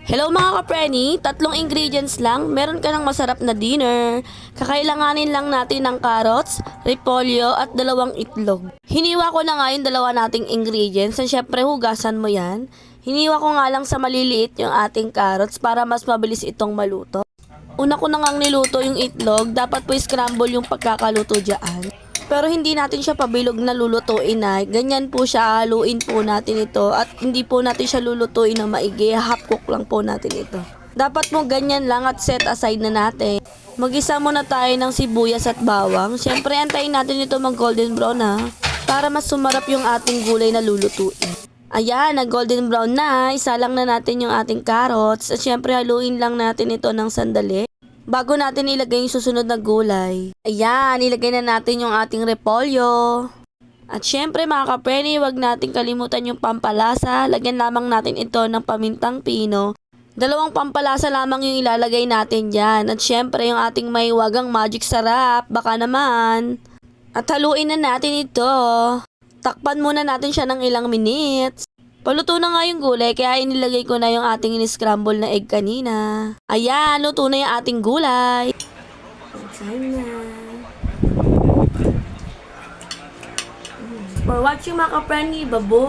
Hello mga kapreni, tatlong ingredients lang, meron ka ng masarap na dinner. Kakailanganin lang natin ng carrots, repolyo at 2 itlog. Hiniwa ko na nga yung 2 nating ingredients at syempre hugasan mo yan. Hiniwa ko nga lang sa maliliit yung ating carrots para mas mabilis itong maluto. Una ko na ngang niluto yung itlog, dapat po scramble yung pagkakaluto dyan. Pero hindi natin siya pabilog na lulutuin na. Ganyan po siya, haluin po natin ito. At hindi po natin siya lulutuin na maigi. Half cook lang po natin ito. Dapat mo ganyan lang at set aside na natin. Magisa muna tayo ng sibuyas at bawang. Siyempre, antayin natin ito mag golden brown ha. Para mas sumarap yung ating gulay na lulutuin. Ayan, nag golden brown na. Isalang na natin yung ating carrots. At siyempre, haluin lang natin ito ng sandali bago natin ilagay yung susunod na gulay. Ayan, ilagay na natin yung ating repolyo. At syempre mga kapreni, huwag natin kalimutan yung pampalasa. Lagyan lamang natin ito ng pamintang pino. 2 pampalasa lamang yung ilalagay natin dyan. At syempre yung ating may wagang magic sarap, baka naman. At haluin na natin ito. Takpan muna natin siya ng ilang minutes. Paluto na nga yung gulay kaya inilagay ko na yung ating in-scramble na egg kanina. Ayan, luto na yung ating gulay. Time na. For watching mga kapreni, babo!